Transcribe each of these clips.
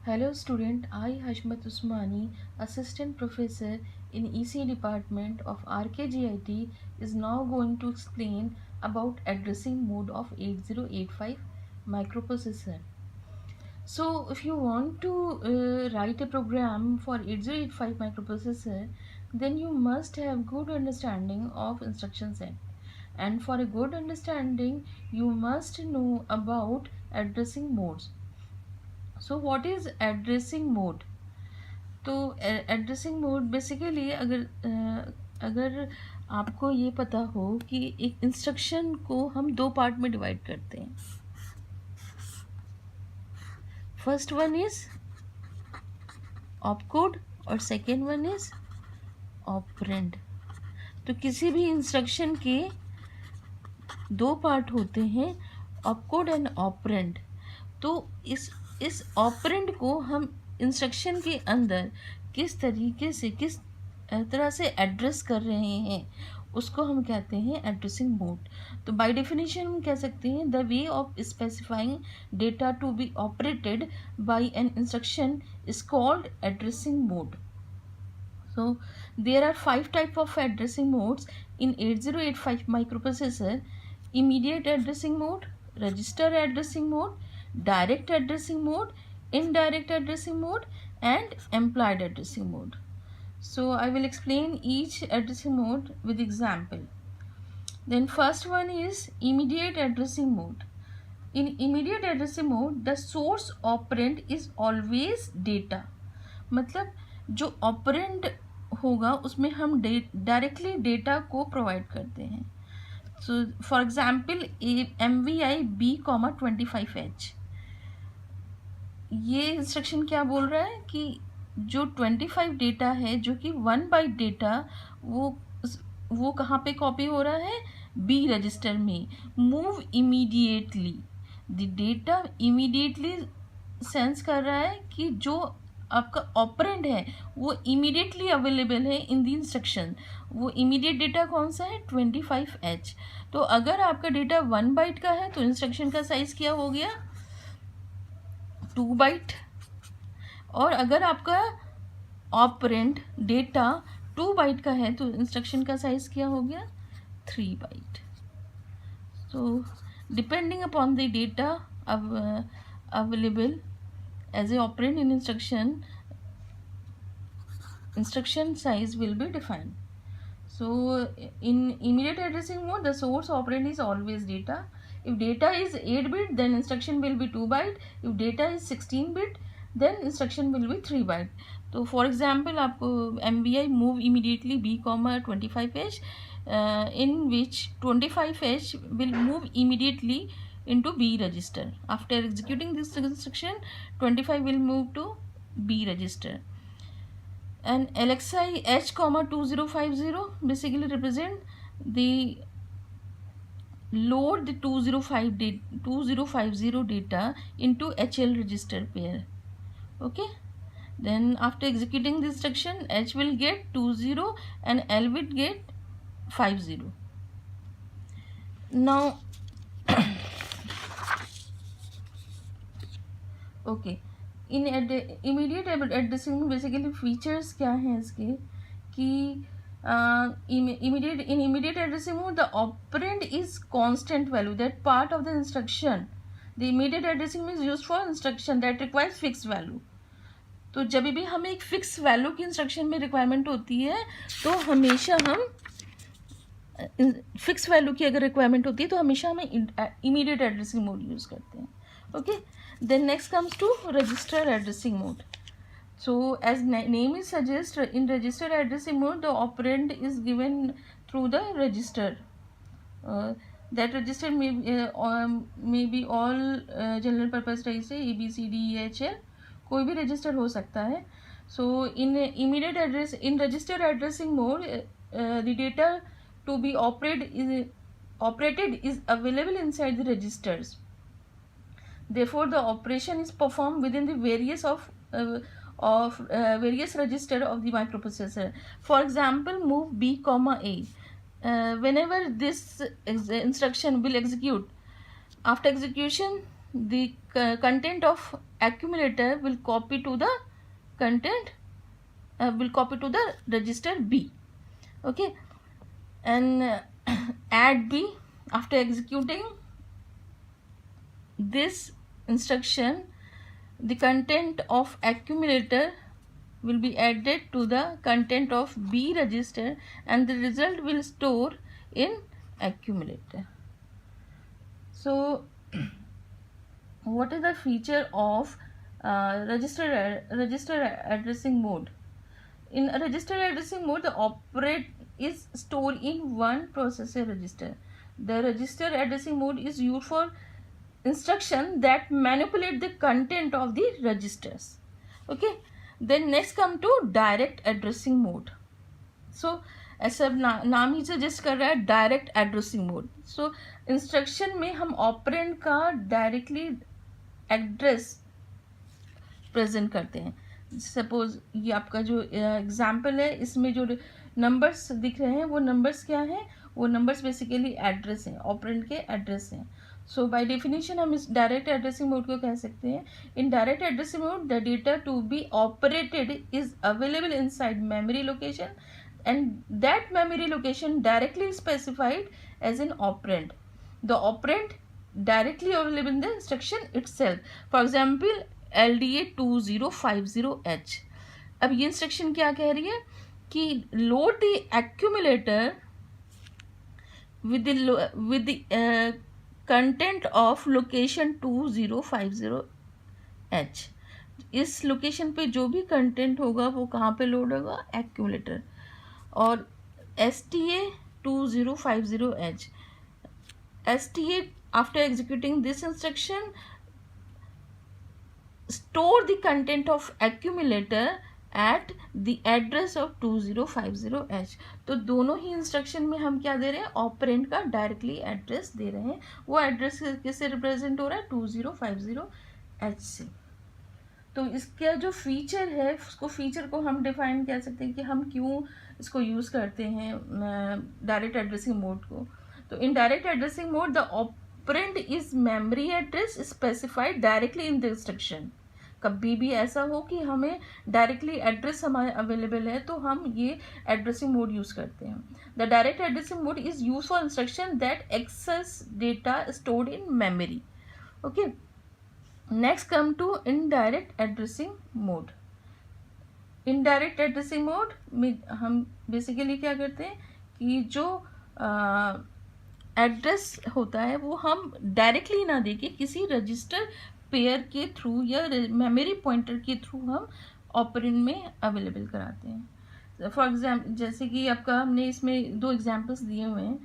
Hello student, I Hashmat Usmani, Assistant Professor in EC Department of RKGIT is now going to explain about addressing mode of 8085 microprocessor. So if you want to write a program for 8085 microprocessor, then you must have good understanding of instruction set. And for a good understanding, you must know about addressing modes. So what is addressing mode? तो addressing mode basically अगर आपको ये पता हो कि एक instruction को हम दो पार्ट में डिवाइड करते हैं. फर्स्ट वन इज ऑपकोड और सेकेंड वन इज ऑपरेंड. तो किसी भी इंस्ट्रक्शन के दो पार्ट होते हैं, ऑपकोड एंड ऑपरेंड. तो इस ऑपरेंड को हम इंस्ट्रक्शन के अंदर किस तरीके से किस तरह से एड्रेस कर रहे हैं उसको हम कहते हैं एड्रेसिंग मोड. तो बाय डेफिनेशन हम कह सकते हैं the way of specifying data to be operated by an instruction is called addressing mode. So there are 5 type of addressing modes in 8085 microprocessor: immediate addressing mode, register addressing mode, direct addressing mode, indirect addressing mode, and implied addressing mode. So I will explain each addressing mode with example. Then first one is immediate addressing mode. In immediate addressing mode, the source operand is always data. मतलब जो operand होगा उसमें हम directly data को provide करते हैं. So for example MVI B,25H. ये instruction क्या बोल रहा है कि जो 25 डेटा है जो कि 1 बाइट डेटा वो कहाँ पे कॉपी हो रहा है, बी रजिस्टर में. Move immediately, the data immediately sense कर रहा है कि जो आपका ऑपरेंड है वो इमीडिएटली अवेलेबल है इन दी इंस्ट्रक्शन. वो इमीडिएट डेटा कौन सा है, 25H. तो अगर आपका डेटा 1 बाइट का है तो इंस्ट्रक्शन का साइज क्या हो गया, 2 बाइट. और अगर आपका ऑपरेंड डेटा 2 बाइट का है तो इंस्ट्रक्शन का साइज क्या हो गया, 3 बाइट. तो depending upon the data available as a operand in instruction size will be defined. So in immediate addressing mode, the source operand is always data. If data is 8 bit, then instruction will be 2 byte. If data is 16 bit, then instruction will be 3 byte. तो for example आपको MVI move immediately B,25H, in which 25H will move immediately into B register. After executing this instruction, 25 will move to B register. And LXI H,2050 basically represent the load the 2050 data into HL register pair. Okay. Then after executing this instruction, H will get 20 and L will get 50. Now okay, in immediate addressing में basically features क्या हैं इसके कि immediate addressing में the operand is constant value that part of the instruction. The immediate addressing में used for instruction that requires fix value. तो जब भी हमें एक फिक्स वैल्यू की इंस्ट्रक्शन में रिक्वायरमेंट होती है तो हमेशा हम फिक्स वैल्यू की अगर रिक्वायरमेंट होती है तो हमेशा हम इमीडिएट एड्रेसिंग मोड यूज़ करते हैं. Okay, then next comes to register addressing mode. So as name is suggest, in register addressing mode the operand is given through the register. That register may be all general purpose register A B C D E H L, कोई भी register हो सकता है. So in register addressing mode, the data to be operated is available inside the registers. Therefore, the operation is performed within the various register of the microprocessor. For example, move B, A. Whenever this instruction will execute, after execution, the content of accumulator will copy to the content will copy to the register B. Okay, and add B. After executing this instruction, the content of accumulator will be added to the content of B register and the result will store in accumulator. So what is the feature of register addressing mode? In a register addressing mode, the operand is stored in one processor register. The register addressing mode is used for instruction that manipulate the content of the registers. Okay, then next come to direct addressing mode. So ऐसा नाम ही suggest कर रहा है direct addressing mode. So instruction में हम operand का directly address present करते हैं. सपोज ये आपका जो एग्जाम्पल है, इसमें जो नंबर्स दिख रहे हैं वो नंबर्स क्या हैं? वो नंबर्स बेसिकली एड्रेस हैं, ऑपरेंड के एड्रेस हैं. सो बाय डेफिनेशन हम इस डायरेक्ट एड्रेसिंग मोड को कह सकते हैं. In direct addressing mode the data to be operated is available inside memory location and that memory location directly specified as an operand. The operand directly available in the instruction itself. For example, LDA 2050H. अब ये instruction क्या कह रही है कि load the accumulator with the content of location 2050H. इस location पे जो भी कंटेंट होगा वो कहाँ पे लोड होगा? एक्यूमुलेटर. और STA 2050H. STA after executing this instruction store the content of accumulator at the address of 2050H. तो दोनों ही इंस्ट्रक्शन में हम क्या दे रहे हैं? ऑपरेंड का डायरेक्टली एड्रेस दे रहे हैं. वो एड्रेस किससे रिप्रेजेंट हो रहा है? 2050H से. तो इसका जो फीचर है उसको फीचर को हम डिफाइन कर सकते हैं कि हम क्यों इसको यूज़ करते हैं डायरेक्ट एड्रेसिंग मोड को. तो इन direct addressing mode the operand is memory address specified directly in the instruction. कभी भी ऐसा हो कि हमें डायरेक्टली एड्रेस हमारे अवेलेबल है तो हम ये एड्रेसिंग मोड यूज़ करते हैं. The direct addressing mode is use for instruction that access data stored in memory. Okay, next come to indirect addressing mode. Indirect addressing mode में हम बेसिकली क्या करते हैं कि जो एड्रेस होता है वो हम डायरेक्टली ना देके किसी रजिस्टर पेयर के थ्रू या मेमोरी पॉइंटर के थ्रू हम ऑपरेंड में अवेलेबल कराते हैं. फॉर एग्जाम्पल जैसे कि आपका हमने इसमें 2 एग्जाम्पल्स दिए हुए हैं.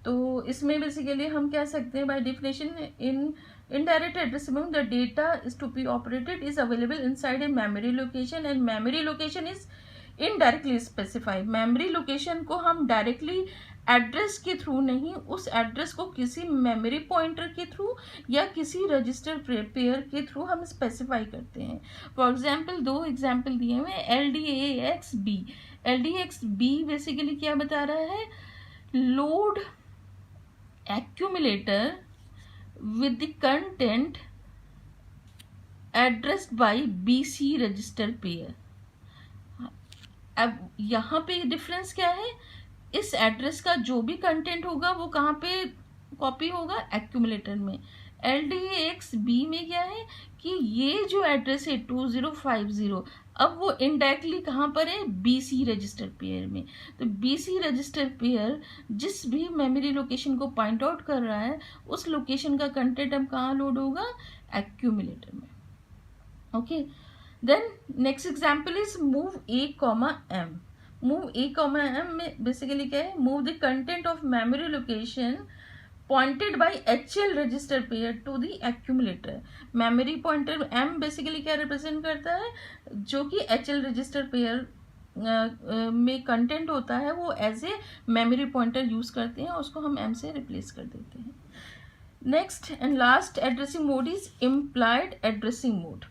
तो इसमें बेसिकली हम कह सकते हैं by definition in indirect addressing mode the data is to be operated is available inside a memory location and memory location is indirectly specified. memory location को हम directly एड्रेस के थ्रू नहीं, उस एड्रेस को किसी मेमोरी पॉइंटर के through या किसी रजिस्टर पेयर के थ्रू हम स्पेसिफाई करते हैं. फॉर एग्जाम्पल 2 एग्जाम्पल दिए हुए हैं. LDAX-B. LDAX-B बेसिकली क्या बता रहा है? Load accumulator with the content addressed by BC register pair. अब यहाँ पे डिफरेंस क्या है? इस एड्रेस का जो भी कंटेंट होगा वो कहाँ पे कॉपी होगा? एक्यूमुलेटर में. LDAX-B में क्या है कि ये जो एड्रेस है 2050 अब वो इनडायरेक्टली कहाँ पर है? BC रजिस्टर पेयर में. तो BC रजिस्टर पेयर जिस भी मेमोरी लोकेशन को पॉइंट आउट कर रहा है उस लोकेशन का कंटेंट अब कहाँ लोड होगा? एक्यूमुलेटर में. Okay, then next example is move A, M. Move A, M में बेसिकली क्या है? Move the content of memory location pointed by HL register pair to the accumulator. memory pointer M basically क्या represent करता है? जो कि HL register pair में content होता है वो as a memory pointer use करते हैं, उसको हम M से रिप्लेस कर देते हैं. Next and last addressing mode is implied addressing mode.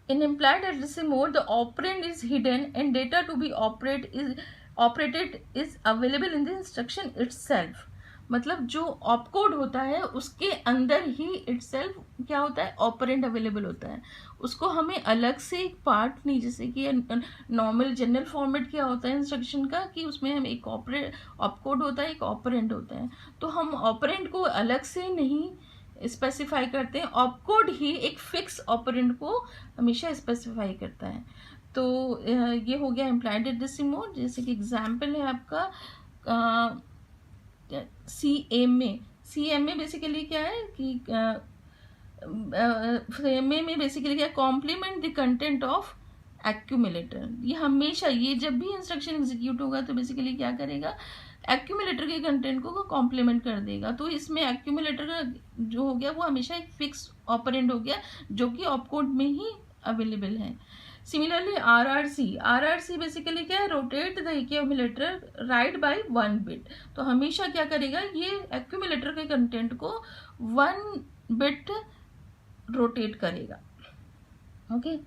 In implied addressing mode, the operand is hidden and data to be operated is available in the instruction itself. मतलब जो ऑपकोड होता है उसके अंदर ही इटसेल्फ क्या होता है, ऑपरेंड अवेलेबल होता है। उसको हमें अलग से एक पार्ट नहीं, जैसे कि नॉर्मल जनरल फॉर्मेट क्या होता है इंस्ट्रक्शन का कि उसमें हम एक ऑपकोड होता है, एक ऑपरेंड होता है। तो हम ऑपरेंड को अलग से नहीं स्पेसिफाई करते हैं, ऑपकोड ही एक फिक्स ऑपरेंड को हमेशा स्पेसिफाई करता है। तो ये हो गया इम्प्लाइड एड्रेसिंग मोड। जैसे कि एग्जाम्पल है आपका सी एम में बेसिकली क्या है कि एम ए में बेसिकली क्या, complement the content of accumulator. ये हमेशा, ये जब भी इंस्ट्रक्शन एग्जीक्यूट होगा तो बेसिकली क्या करेगा, एक्यूमुलेटर के कंटेंट को कॉम्प्लीमेंट कर देगा। तो इसमें एक्यूमुलेटर का जो हो गया वो हमेशा एक फिक्स ऑपरेंड हो गया जो कि ऑपकोड में ही अवेलेबल है। Similarly R R C basically क्या है, rotate the accumulator right by 1 bit. तो हमेशा क्या करेगा, ये एक्यूमुलेटर के कंटेंट को 1 बिट रोटेट करेगा। ओके,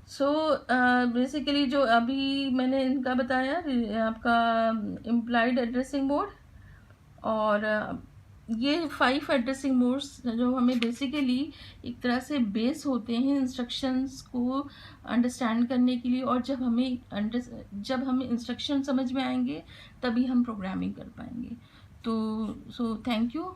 सो बेसिकली जो अभी मैंने इनका बताया आपका इम्प्लाइड एड्रेसिंग मोड, और ये 5 एड्रेसिंग मोड्स जो हमें बेसिकली एक तरह से बेस होते हैं इंस्ट्रक्शंस को अंडरस्टैंड करने के लिए। और जब हमें इंस्ट्रक्शन समझ में आएंगे तभी हम प्रोग्रामिंग कर पाएंगे। तो सो थैंक यू।